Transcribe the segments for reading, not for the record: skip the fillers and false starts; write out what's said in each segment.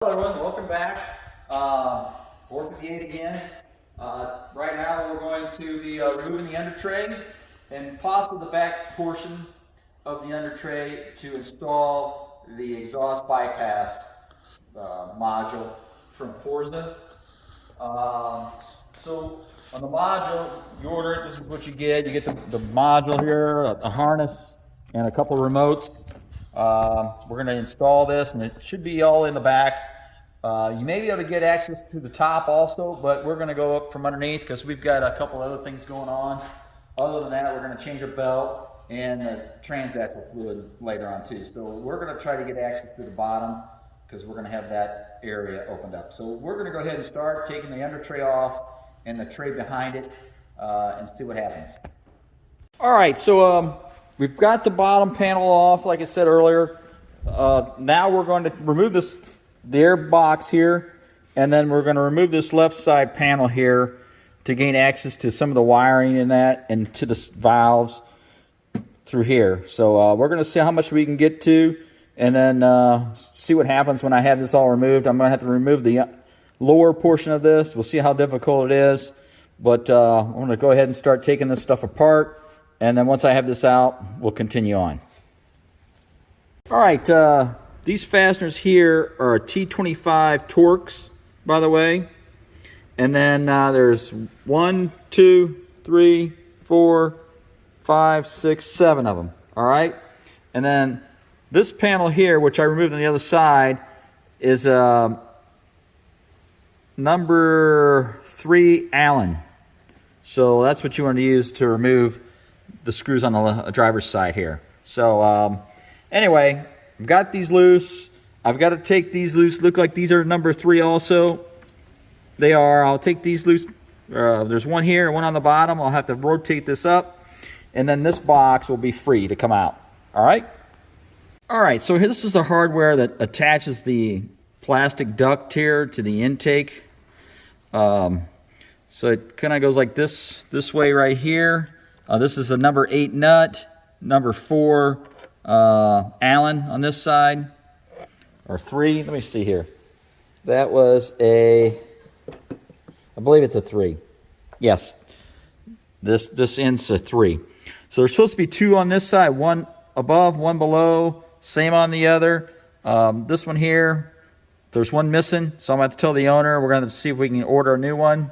Everyone, welcome back. 458 again. Right now we're going to be removing the under tray and possibly the back portion of the under tray to install the exhaust bypass module from Forza. So on the module, you order it, this is what you get. You get the module here, a harness, and a couple of remotes. We're going to install this, and it should be all in the back. You may be able to get access to the top also, but we're going to go up from underneath because we've got a couple other things going on. Other than that, we're going to change a belt and the transaxle fluid later on too. So we're going to try to get access to the bottom because we're going to have that area opened up. So we're going to go ahead and start taking the under tray off and the tray behind it and see what happens. All right, so we've got the bottom panel off, like I said earlier. Now we're going to remove the air box here, and then we're going to remove this left side panel here to gain access to some of the wiring in that and to the valves through here. So we're going to see how much we can get to, and then see what happens when I have this all removed. I'm going to have to remove the lower portion of this. We'll see how difficult it is, but I'm going to go ahead and start taking this stuff apart, and then once I have this out, we'll continue on. All right, these fasteners here are T25 Torx, by the way. And then there's 1, 2, 3, 4, 5, 6, 7 of them. All right. And then this panel here, which I removed on the other side, is number 3 Allen. So that's what you want to use to remove the screws on the driver's side here. So anyway, I've got these loose. I've got to take these loose. Look like these are number 3 also. They are. I'll take these loose. There's one here, one on the bottom. I'll have to rotate this up, and then this box will be free to come out. All right? All right, so this is the hardware that attaches the plastic duct here to the intake. So it kind of goes like this way right here. This is the number 8 nut, number 4 Allen on this side, or 3. Let me see here. That was I believe it's a 3. Yes, this ends a 3. So there's supposed to be 2 on this side, 1 above, 1 below, same on the other. This one here, there's 1 missing, so I'm going to have to tell the owner. We're going to see if we can order a new one.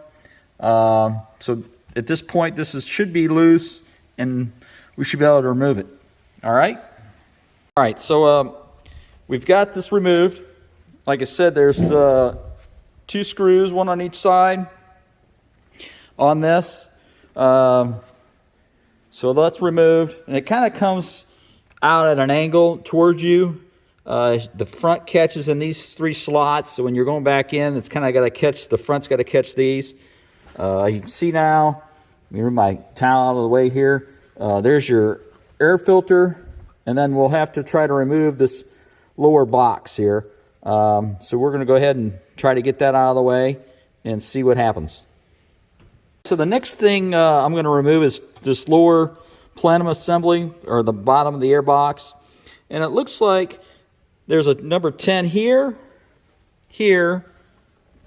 So at this point, should be loose, and we should be able to remove it. All right? All right, so we've got this removed. Like I said, there's 2 screws, 1 on each side on this. So that's removed, and it kind of comes out at an angle towards you. The front catches in these 3 slots, so when you're going back in, it's kind of got to catch, the front's got to catch these. You can see now, let me move my towel out of the way here. There's your air filter, and then we'll have to try to remove this lower box here. So we're going to go ahead and try to get that out of the way and see what happens. So the next thing I'm going to remove is this lower plenum assembly, or the bottom of the air box. And it looks like there's a number 10 here,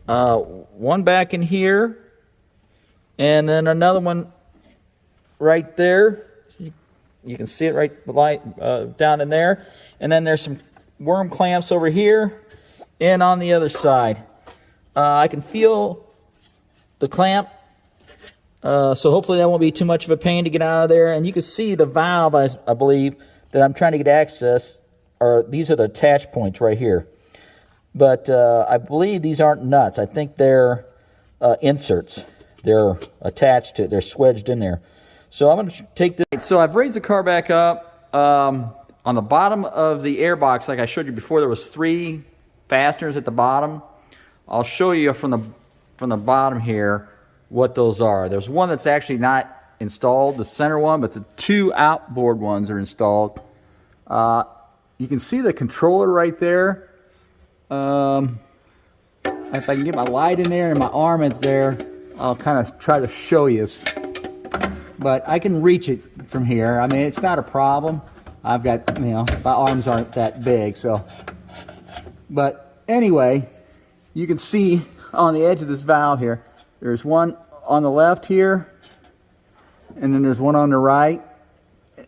1 back in here, and then another one right there. You can see it right down in there. And then there's some worm clamps over here and on the other side. I can feel the clamp, so hopefully that won't be too much of a pain to get out of there. And you can see the valve, I believe, that I'm trying to get access, these are the attach points right here. But I believe these aren't nuts. I think they're inserts. They're attached to, they're swedged in there. So I'm going to take this. So I've raised the car back up. On the bottom of the air box, like I showed you before, there was 3 fasteners at the bottom. I'll show you from the bottom here what those are. There's one that's actually not installed, the center one, but the 2 outboard ones are installed. You can see the controller right there. If I can get my light in there and my arm in there, I'll kind of try to show you. But I can reach it from here. I mean, it's not a problem. I've got, my arms aren't that big, so. But anyway, you can see on the edge of this valve here, there's one on the left here, and then there's one on the right,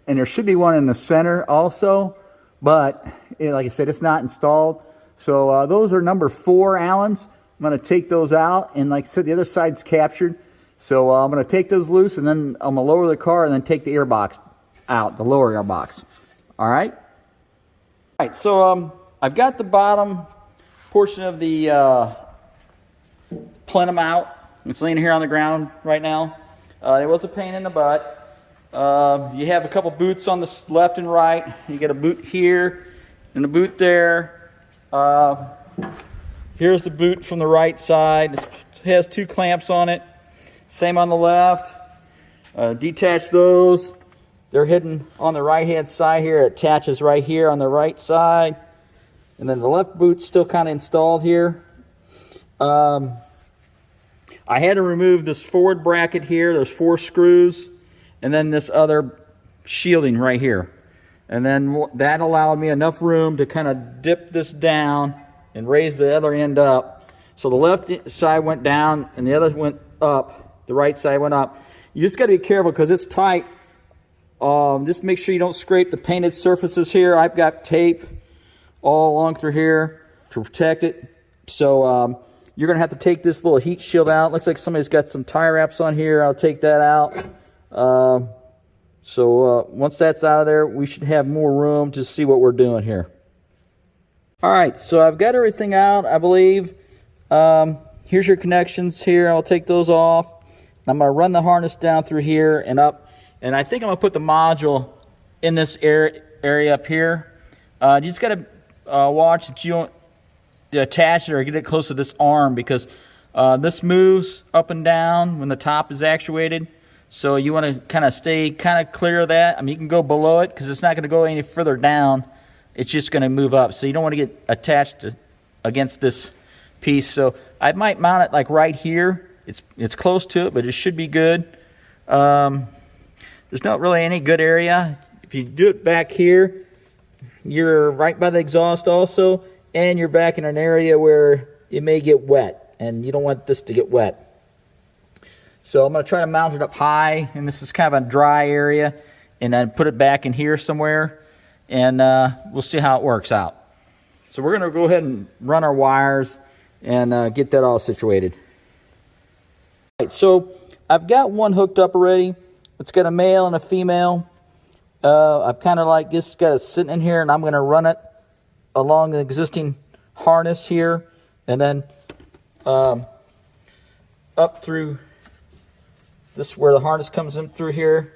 and there should be one in the center also, but like I said, it's not installed. So those are number 4 Allens. I'm going to take those out, and like I said, the other side's captured. So I'm going to take those loose, and then I'm going to lower the car and then take the air box out, the lower air box. All right? All right, so I've got the bottom portion of the plenum out. It's laying here on the ground right now. It was a pain in the butt. You have a couple boots on the left and right. You get a boot here and a boot there. Here's the boot from the right side. It has 2 clamps on it. Same on the left. Detach those. They're hidden on the right hand side here. It attaches right here on the right side. And then the left boot's still kind of installed here. I had to remove this forward bracket here. There's 4 screws. And then this other shielding right here. And then that allowed me enough room to kind of dip this down and raise the other end up. So the left side went down and the other went up. The right side went up. You just got to be careful because it's tight. Just make sure you don't scrape the painted surfaces here. I've got tape all along through here to protect it. So you're going to have to take this little heat shield out. Looks like somebody's got some tie wraps on here. I'll take that out. Once that's out of there, we should have more room to see what we're doing here. All right, so I've got everything out, I believe. Here's your connections here. I'll take those off. I'm going to run the harness down through here and up. And I think I'm going to put the module in this area up here. You just got to watch that you don't attach it or get it close to this arm, because this moves up and down when the top is actuated. So you want to kind of stay kind of clear of that. I mean, you can go below it because it's not going to go any further down. It's just going to move up. So you don't want to get attached against this piece. So I might mount it like right here. It's close to it, but it should be good. There's not really any good area. If you do it back here, you're right by the exhaust also, and you're back in an area where it may get wet, and you don't want this to get wet. So I'm going to try to mount it up high, and this is kind of a dry area, and then put it back in here somewhere, and we'll see how it works out. So we're going to go ahead and run our wires and get that all situated. All right, so I've got one hooked up already. It's got a male and a female. I've kind of like just got it sitting in here, and I'm going to run it along the existing harness here, and then up through this where the harness comes in through here,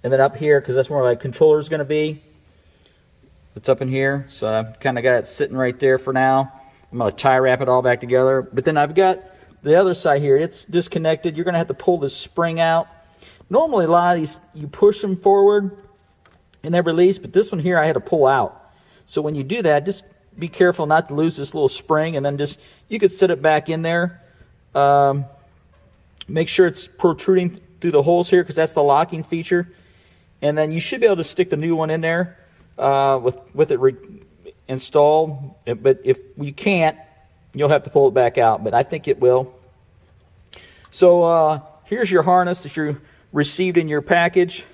and then up here because that's where my controller is going to be. It's up in here, so I've kind of got it sitting right there for now. I'm going to tie wrap it all back together, but then I've got the other side here. It's disconnected. You're going to have to pull this spring out. Normally a lot of these you push them forward and they release, but this one here I had to pull out. So when you do that, just be careful not to lose this little spring, and then just you could set it back in there. Make sure it's protruding through the holes here because that's the locking feature, and then you should be able to stick the new one in there with it installed. But if you can't, you'll have to pull it back out, but I think it will. So here's your harness that you received in your package.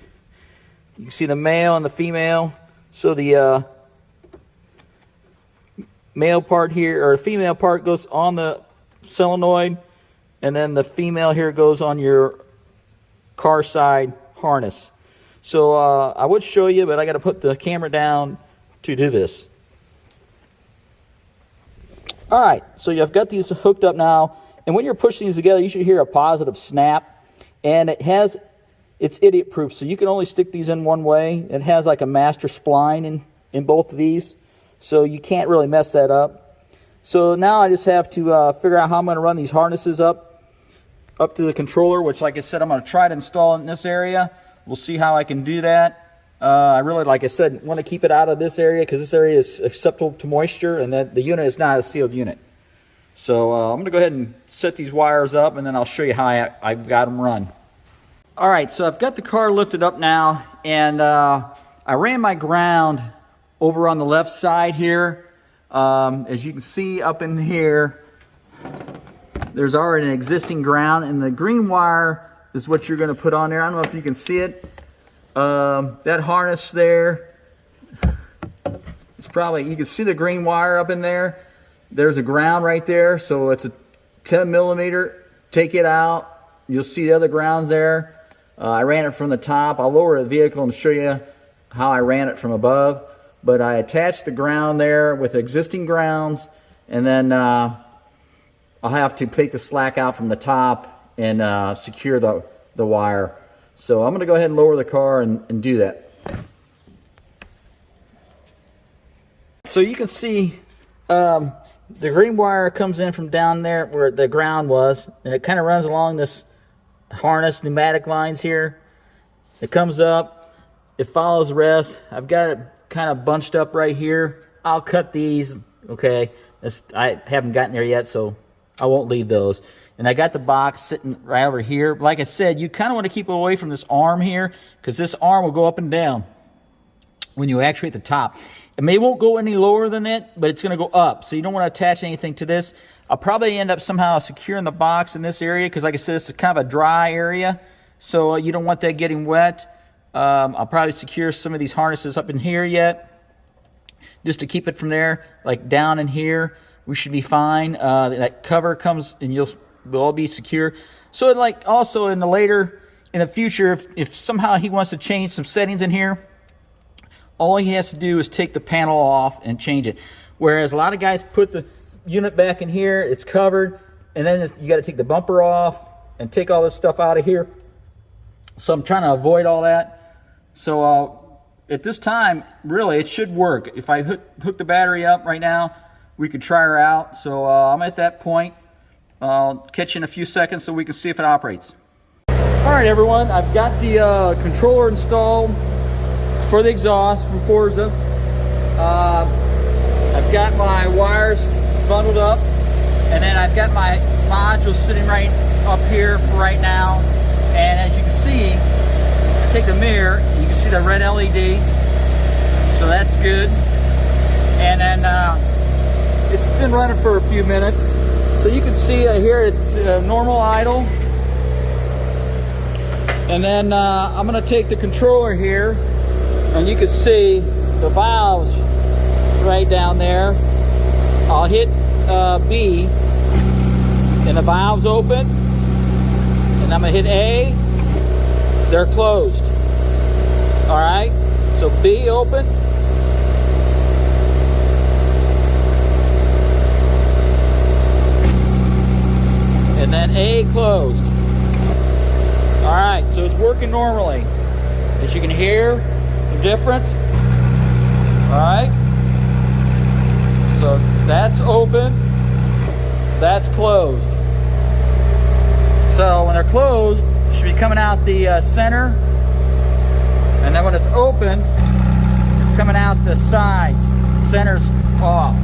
You can see the male and the female. So the male part here, or the female part, goes on the solenoid, and then the female here goes on your car side harness. So I would show you, but I got to put the camera down to do this. All right, so you've got these hooked up now, and when you're pushing these together, you should hear a positive snap, and it's idiot proof, so you can only stick these in one way. It has like a master spline in both of these, so you can't really mess that up. So now I just have to figure out how I'm going to run these harnesses up to the controller, which, like I said, I'm going to try to install in this area. We'll see how I can do that. I really, like I said, want to keep it out of this area because this area is susceptible to moisture, and that the unit is not a sealed unit. So I'm going to go ahead and set these wires up, and then I'll show you how I've got them run. All right, so I've got the car lifted up now, and I ran my ground over on the left side here. As you can see up in here, there's already an existing ground, and the green wire is what you're going to put on there. I don't know if you can see it. That harness there, it's probably, you can see the green wire up in there. There's a ground right there, so it's a 10 millimeter. Take it out. You'll see the other grounds there. I ran it from the top. I'll lower the vehicle and show you how I ran it from above. But I attached the ground there with existing grounds, and then I'll have to take the slack out from the top and secure the wire. So I'm going to go ahead and lower the car and do that. So you can see the green wire comes in from down there where the ground was, and it kind of runs along this harness pneumatic lines here. It comes up, it follows the rest. I've got it kind of bunched up right here. I'll cut these, okay. I haven't gotten there yet, so I won't leave those. And I got the box sitting right over here. Like I said, you kind of want to keep it away from this arm here, because this arm will go up and down when you actuate the top. It may won't go any lower than it, but it's going to go up. So you don't want to attach anything to this. I'll probably end up somehow securing the box in this area, because like I said, this is kind of a dry area. So you don't want that getting wet. I'll probably secure some of these harnesses up in here yet, just to keep it from there, like down in here. We should be fine. That cover comes and will all be secure. So like also in the future, if somehow he wants to change some settings in here, all he has to do is take the panel off and change it. Whereas a lot of guys put the unit back in here, it's covered, and then you got to take the bumper off and take all this stuff out of here. So I'm trying to avoid all that. So at this time, really, it should work. If I hook the battery up right now, we could try her out. So I'm at that point. I'll catch you in a few seconds so we can see if it operates. All right, everyone, I've got the controller installed for the exhaust from Forza. I've got my wires bundled up, and then I've got my module sitting right up here for right now. And as you can see, I take the mirror, you can see the red LED, so that's good. And then it's been running for a few minutes, so you can see here it's normal idle. And then I'm going to take the controller here, and you can see the valves right down there. I'll hit B, and the valves open, and I'm going to hit A. They're closed. All right, so B open. And then A closed. All right, so it's working normally. As you can hear the difference. All right, so that's open, that's closed. So when they're closed, it should be coming out the center, and then when it's open, it's coming out the sides. Center's off.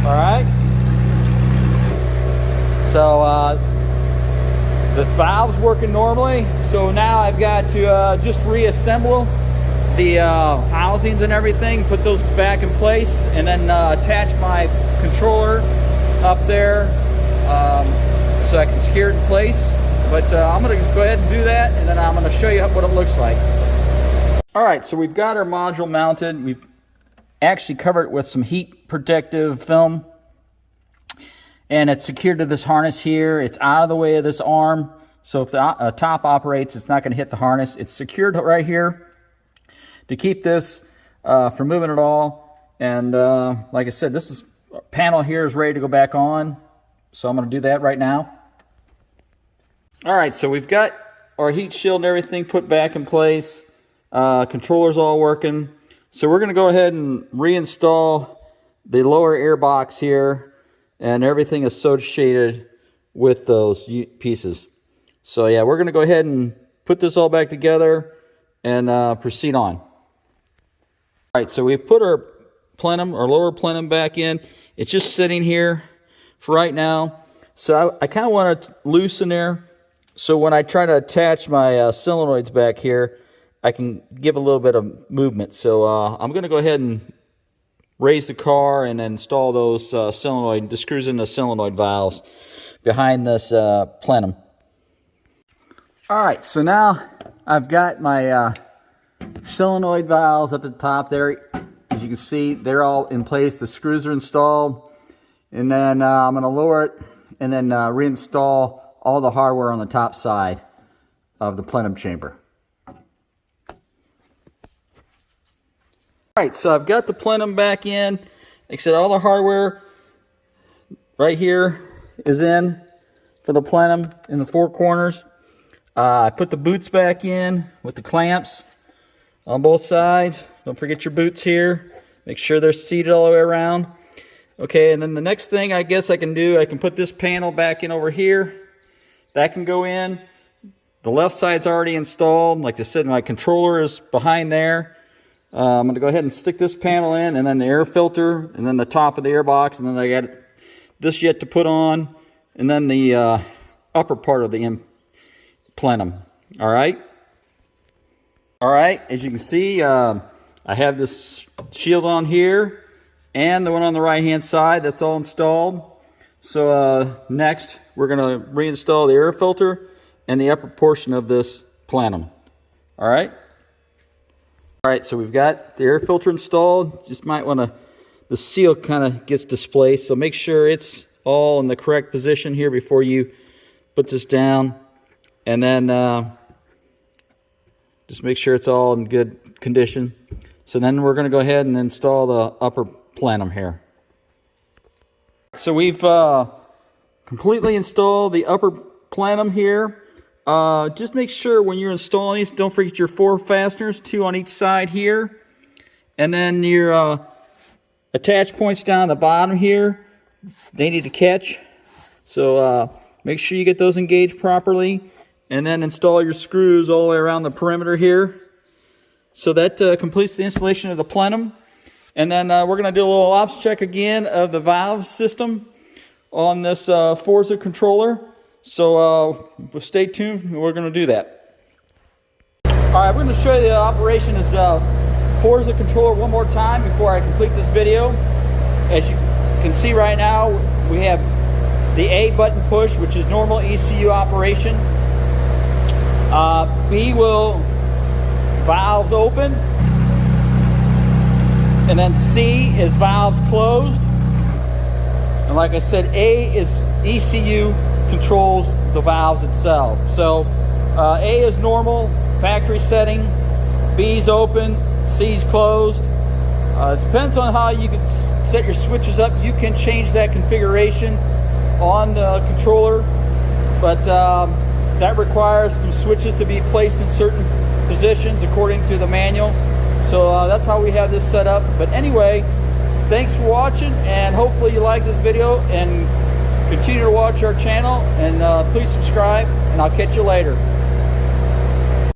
All right. So the valve's working normally. So now I've got to just reassemble the housings and everything, put those back in place, and then attach my controller up there so I can secure it in place. But I'm going to go ahead and do that, and then I'm going to show you what it looks like. All right, so we've got our module mounted. We've actually covered it with some heat protective film, and it's secured to this harness here. It's out of the way of this arm, so if the top operates, it's not going to hit the harness. It's secured right here to keep this from moving at all. And like I said, this panel here is ready to go back on, so I'm going to do that right now. All right, so we've got our heat shield and everything put back in place. Controller's all working. So we're going to go ahead and reinstall the lower air box here, and everything associated with those pieces. So yeah, we're going to go ahead and put this all back together and proceed on. All right, so we've put our plenum, our lower plenum, back in. It's just sitting here for right now. So I kind of want to loosen there, so when I try to attach my solenoids back here, I can give a little bit of movement. So I'm going to go ahead and raise the car and then install those the screws in the solenoid valves behind this plenum. All right, so now I've got my solenoid valves up at the top there. As you can see, they're all in place. The screws are installed, and then I'm going to lower it and then reinstall all the hardware on the top side of the plenum chamber. All right, so I've got the plenum back in. Like I said, all the hardware right here is in for the plenum in the four corners. I put the boots back in with the clamps on both sides. Don't forget your boots here. Make sure they're seated all the way around. Okay, and then the next thing I guess I can do, I can put this panel back in over here. That can go in. The left side's already installed. Like I said, my controller is behind there. I'm going to go ahead and stick this panel in, and then the air filter, and then the top of the air box, and then I got this yet to put on, and then the upper part of the plenum. All right. As you can see, I have this shield on here and the one on the right hand side. That's all installed. So next we're going to reinstall the air filter and the upper portion of this plenum. All right, so we've got the air filter installed. Just might want to, the seal kind of gets displaced, so make sure it's all in the correct position here before you put this down. And then just make sure it's all in good condition. So then we're going to go ahead and install the upper plenum here. So we've completely installed the upper plenum here. Just make sure when you're installing these, don't forget your 4 fasteners, 2 on each side here. And then your attach points down at the bottom here, they need to catch. So make sure you get those engaged properly. And then install your screws all the way around the perimeter here. So that completes the installation of the plenum. And then we're going to do a little ops check again of the valve system on this Forza controller. So stay tuned, we're going to do that. Alright, we're going to show you the operation of this Forza controller one more time before I complete this video. As you can see right now, we have the A button push, which is normal ECU operation. B will valves open, and then C is valves closed, and like I said, A is ECU controls the valves itself. So A is normal, factory setting, B's open, C's closed. It depends on how you can set your switches up. You can change that configuration on the controller, but that requires some switches to be placed in certain positions according to the manual. So that's how we have this set up. But anyway, thanks for watching, and hopefully you like this video and continue to watch our channel, and please subscribe, and I'll catch you later.